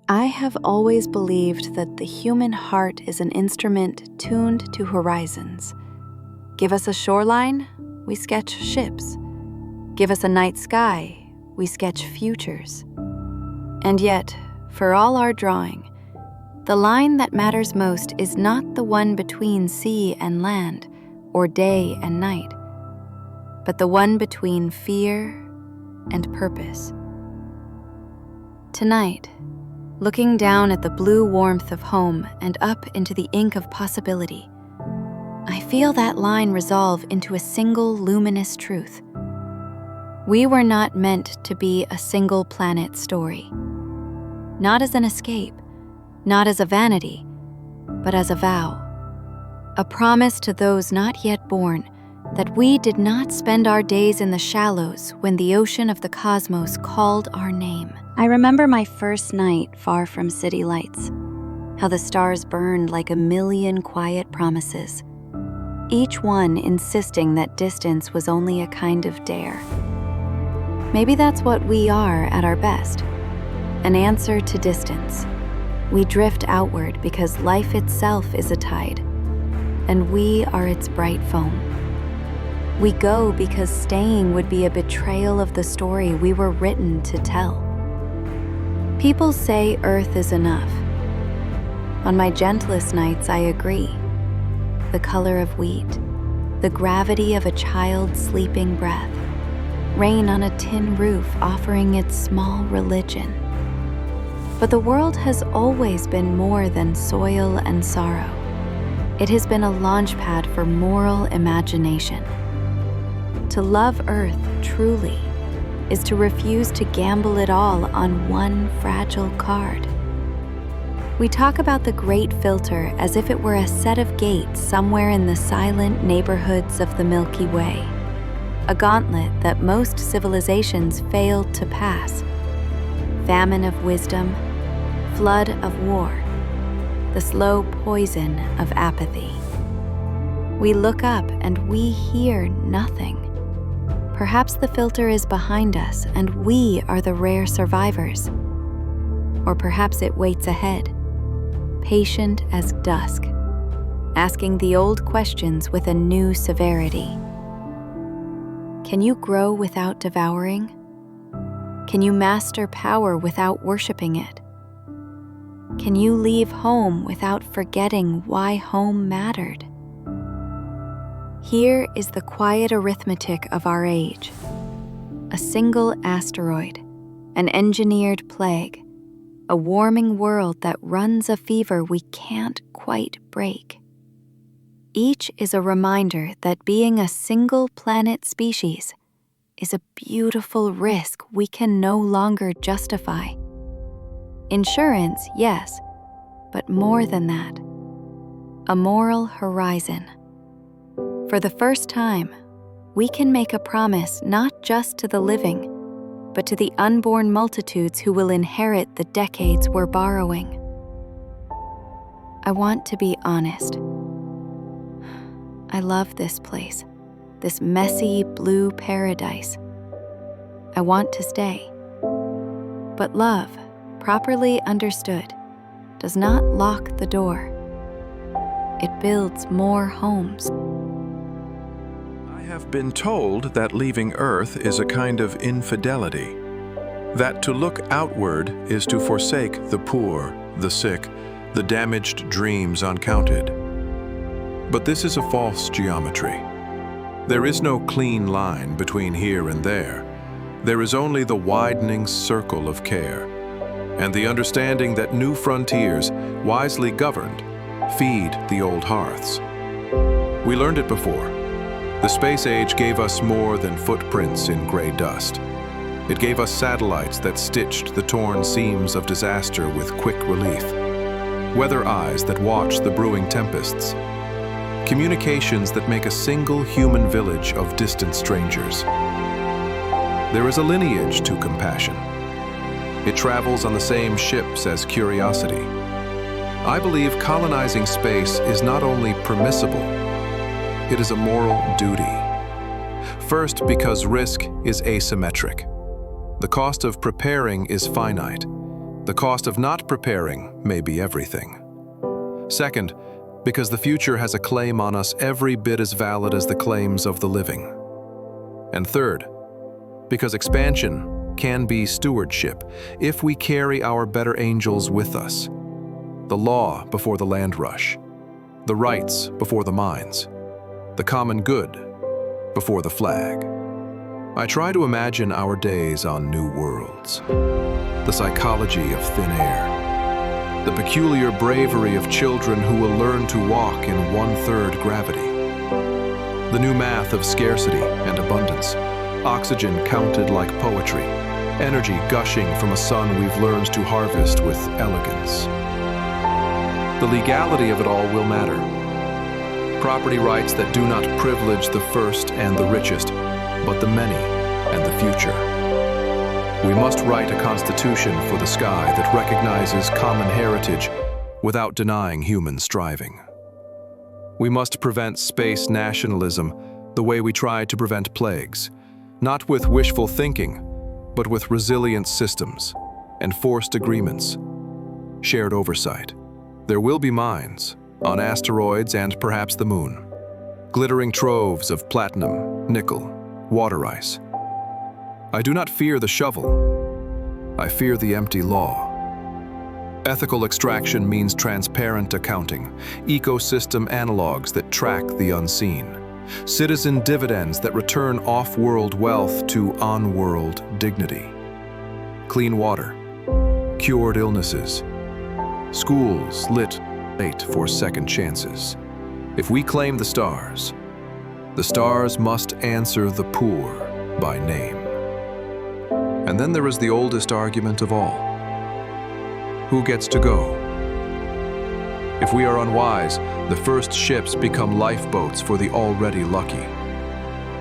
I have always believed that the human heart is an instrument tuned to horizons. Give us a shoreline, we sketch ships. Give us a night sky, we sketch futures. And yet, for all our drawing, the line that matters most is not the one between sea and land, or day and night, but the one between fear and purpose. Tonight, looking down at the blue warmth of home and up into the ink of possibility, I feel that line resolve into a single luminous truth. We were not meant to be a single planet story. Not as an escape, not as a vanity, but as a vow. A promise to those not yet born that we did not spend our days in the shallows when the ocean of the cosmos called our name. I remember my first night far from city lights, how the stars burned like a million quiet promises, each one insisting that distance was only a kind of dare. Maybe that's what we are at our best, an answer to distance. We drift outward because life itself is a tide, and we are its bright foam. We go because staying would be a betrayal of the story we were written to tell. People say Earth is enough. On my gentlest nights, I agree. The color of wheat, the gravity of a child's sleeping breath, rain on a tin roof offering its small religion. But the world has always been more than soil and sorrow. It has been a launchpad for moral imagination. To love Earth truly is to refuse to gamble it all on one fragile card. We talk about the Great Filter as if it were a set of gates somewhere in the silent neighborhoods of the Milky Way, a gauntlet that most civilizations failed to pass. Famine of wisdom, flood of war, the slow poison of apathy. We look up and we hear nothing. Perhaps the filter is behind us and we are the rare survivors. Or perhaps it waits ahead, patient as dusk, asking the old questions with a new severity. Can you grow without devouring? Can you master power without worshiping it? Can you leave home without forgetting why home mattered? Here is the quiet arithmetic of our age. A single asteroid, an engineered plague, a warming world that runs a fever we can't quite break. Each is a reminder that being a single planet species is a beautiful risk we can no longer justify. Insurance, yes, but more than that, a moral horizon. For the first time, we can make a promise not just to the living, but to the unborn multitudes who will inherit the decades we're borrowing. I want to be honest. I love this place, this messy blue paradise. I want to stay. But love, properly understood, does not lock the door. It builds more homes. I have been told that leaving Earth is a kind of infidelity, that to look outward is to forsake the poor, the sick, the damaged dreams uncounted. But this is a false geometry. There is no clean line between here and there. There is only the widening circle of care, and the understanding that new frontiers, wisely governed, feed the old hearths. We learned it before. The space age gave us more than footprints in gray dust. It gave us satellites that stitched the torn seams of disaster with quick relief, weather eyes that watch the brewing tempests, communications that make a single human village of distant strangers. There is a lineage to compassion. It travels on the same ships as curiosity. I believe colonizing space is not only permissible, it is a moral duty. First, because risk is asymmetric. The cost of preparing is finite. The cost of not preparing may be everything. Second, because the future has a claim on us every bit as valid as the claims of the living. And third, because expansion can be stewardship if we carry our better angels with us. The law before the land rush, the rights before the mines, the common good before the flag. I try to imagine our days on new worlds, the psychology of thin air, the peculiar bravery of children who will learn to walk in 1/3 gravity, the new math of scarcity and abundance, oxygen counted like poetry, energy gushing from a sun we've learned to harvest with elegance. The legality of it all will matter. Property rights that do not privilege the first and the richest, but the many and the future. We must write a constitution for the sky that recognizes common heritage without denying human striving. We must prevent space nationalism the way we tried to prevent plagues, not with wishful thinking, but with resilient systems, enforced agreements, shared oversight. There will be mines, on asteroids and perhaps the moon, glittering troves of platinum, nickel, water ice. I do not fear the shovel. I fear the empty law. Ethical extraction means transparent accounting, ecosystem analogs that track the unseen, citizen dividends that return off-world wealth to on-world dignity. Clean water, cured illnesses, schools lit late for second chances. If we claim the stars must answer the poor by name. And then there is the oldest argument of all. Who gets to go? If we are unwise, the first ships become lifeboats for the already lucky,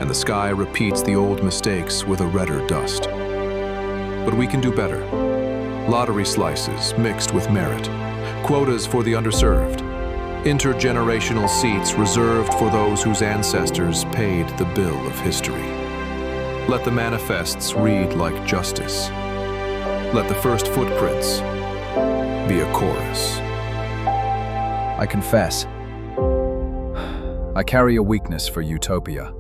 and the sky repeats the old mistakes with a redder dust. But we can do better. Lottery slices mixed with merit, quotas for the underserved, intergenerational seats reserved for those whose ancestors paid the bill of history. Let the manifests read like justice. Let the first footprints be a chorus. I confess, I carry a weakness for utopia.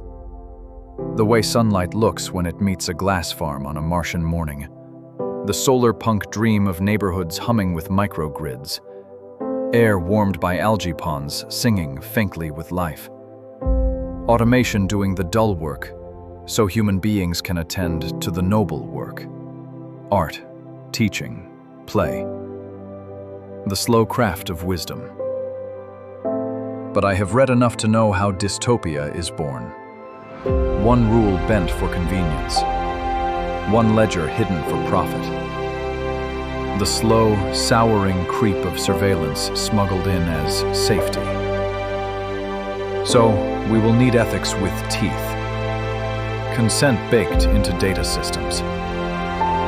The way sunlight looks when it meets a glass farm on a Martian morning. The solarpunk dream of neighborhoods humming with microgrids. Air warmed by algae ponds singing faintly with life. Automation doing the dull work, so human beings can attend to the noble work. Art, teaching, play. The slow craft of wisdom. But I have read enough to know how dystopia is born. One rule bent for convenience. One ledger hidden for profit. The slow, souring creep of surveillance smuggled in as safety. So, we will need ethics with teeth. Consent baked into data systems.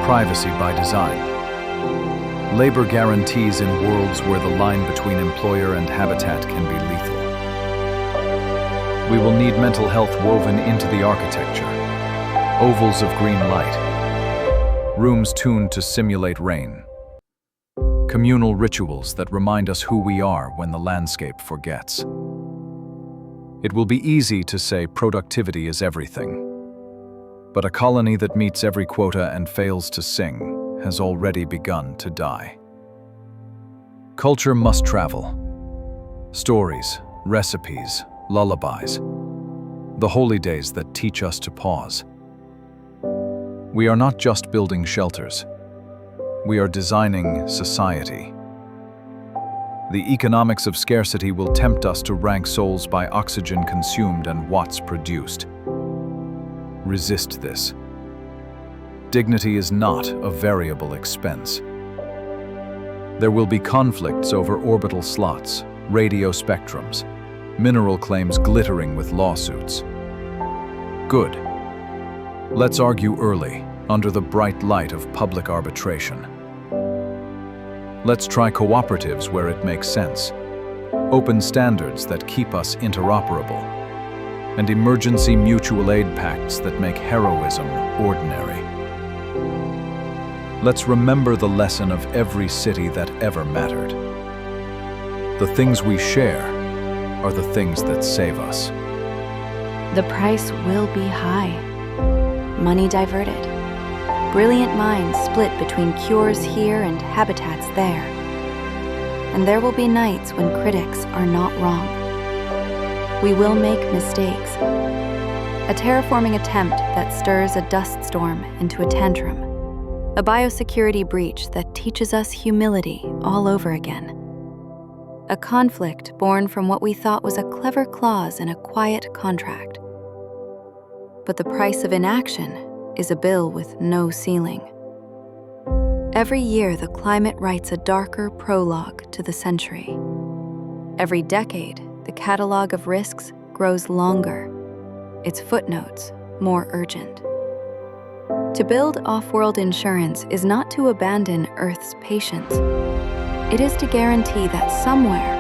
Privacy by design. Labor guarantees in worlds where the line between employer and habitat can be lethal. We will need mental health woven into the architecture. Ovals of green light. Rooms tuned to simulate rain. Communal rituals that remind us who we are when the landscape forgets. It will be easy to say productivity is everything. But a colony that meets every quota and fails to sing has already begun to die. Culture must travel. Stories, recipes, lullabies. The holy days that teach us to pause. We are not just building shelters. We are designing society. The economics of scarcity will tempt us to rank souls by oxygen consumed and watts produced. Resist this. Dignity is not a variable expense. There will be conflicts over orbital slots, radio spectrums, mineral claims glittering with lawsuits. Good. Let's argue early, under the bright light of public arbitration. Let's try cooperatives where it makes sense, open standards that keep us interoperable, and emergency mutual aid pacts that make heroism ordinary. Let's remember the lesson of every city that ever mattered. The things we share are the things that save us. The price will be high. Money diverted. Brilliant minds split between cures here and habitats there. And there will be nights when critics are not wrong. We will make mistakes. A terraforming attempt that stirs a dust storm into a tantrum. A biosecurity breach that teaches us humility all over again. A conflict born from what we thought was a clever clause in a quiet contract. But the price of inaction is a bill with no ceiling. Every year, the climate writes a darker prologue to the century. Every decade, the catalog of risks grows longer, its footnotes more urgent. To build off-world insurance is not to abandon Earth's patience. It is to guarantee that somewhere,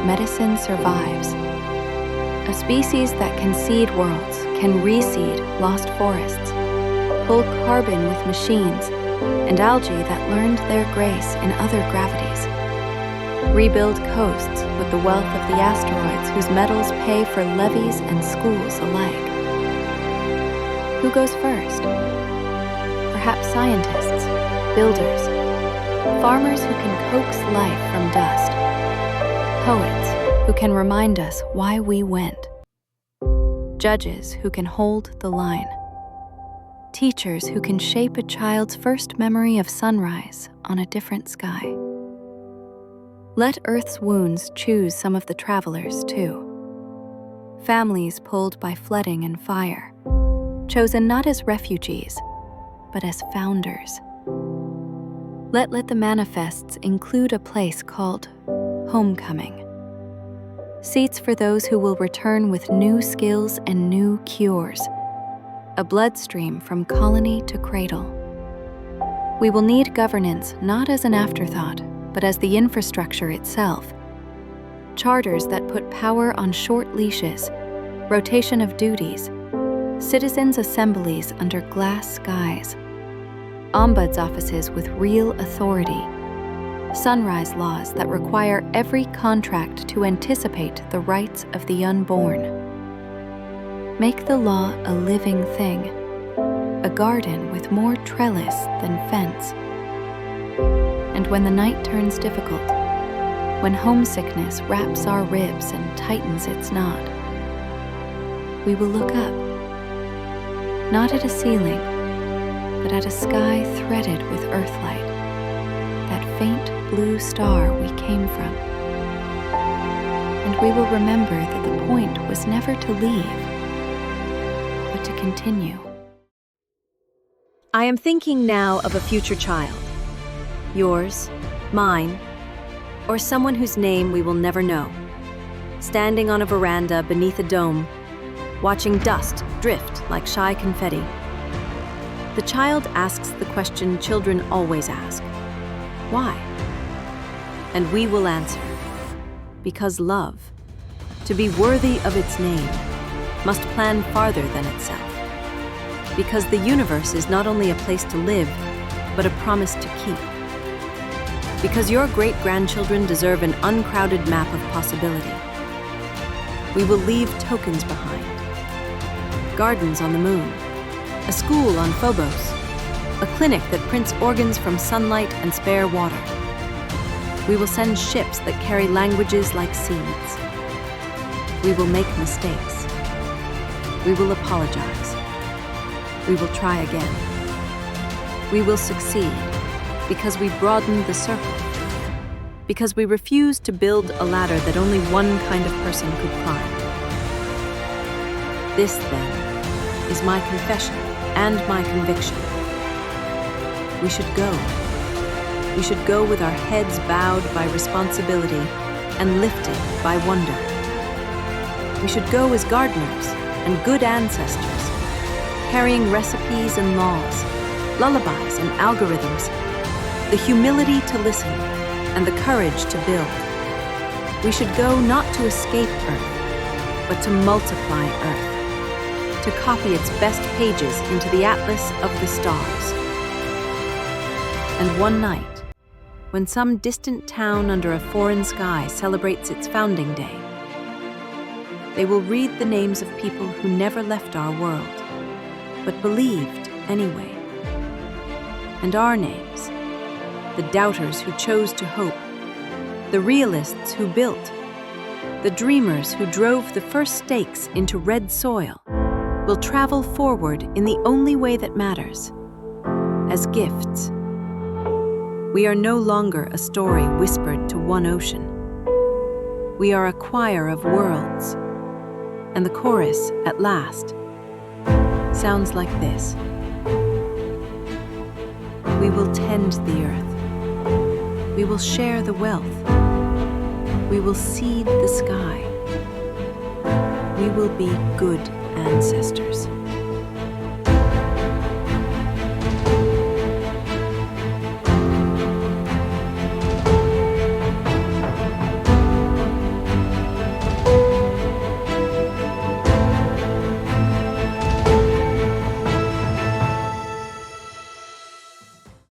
medicine survives. A species that can seed worlds, can reseed lost forests, pull carbon with machines, and algae that learned their grace in other gravities. Rebuild coasts with the wealth of the asteroids whose metals pay for levees and schools alike. Who goes first? Perhaps scientists, builders, farmers who can coax life from dust, poets who can remind us why we went, judges who can hold the line, teachers who can shape a child's first memory of sunrise on a different sky. Let Earth's wounds choose some of the travelers, too. Families pulled by flooding and fire, chosen not as refugees, but as founders. Let the manifests include a place called homecoming. Seats for those who will return with new skills and new cures. A bloodstream from colony to cradle. We will need governance not as an afterthought, but as the infrastructure itself. Charters that put power on short leashes, rotation of duties, citizens' assemblies under glass skies, ombuds offices with real authority, sunrise laws that require every contract to anticipate the rights of the unborn. Make the law a living thing, a garden with more trellis than fence. And when the night turns difficult, when homesickness wraps our ribs and tightens its knot, we will look up, not at a ceiling, but at a sky threaded with earthlight, that faint blue star we came from. And we will remember that the point was never to leave, but to continue. I am thinking now of a future child. Yours, mine, or someone whose name we will never know. Standing on a veranda beneath a dome, watching dust drift like shy confetti. The child asks the question children always ask. Why? And we will answer. Because love, to be worthy of its name, must plan farther than itself. Because the universe is not only a place to live, but a promise to keep. Because your great-grandchildren deserve an uncrowded map of possibility. We will leave tokens behind. Gardens on the moon, a school on Phobos, a clinic that prints organs from sunlight and spare water. We will send ships that carry languages like seeds. We will make mistakes. We will apologize. We will try again. We will succeed because we broadened the circle. Because we refused to build a ladder that only one kind of person could climb. This, then, is my confession and my conviction. We should go. We should go with our heads bowed by responsibility and lifted by wonder. We should go as gardeners and good ancestors, carrying recipes and laws, lullabies and algorithms, the humility to listen and the courage to build. We should go not to escape Earth, but to multiply Earth, to copy its best pages into the atlas of the stars. And one night, when some distant town under a foreign sky celebrates its founding day, they will read the names of people who never left our world, but believed anyway. And our names, the doubters who chose to hope, the realists who built, the dreamers who drove the first stakes into red soil, will travel forward in the only way that matters, as gifts. We are no longer a story whispered to one ocean. We are a choir of worlds, and the chorus, at last, sounds like this. We will tend the earth. We will share the wealth. We will seed the sky. We will be good ancestors.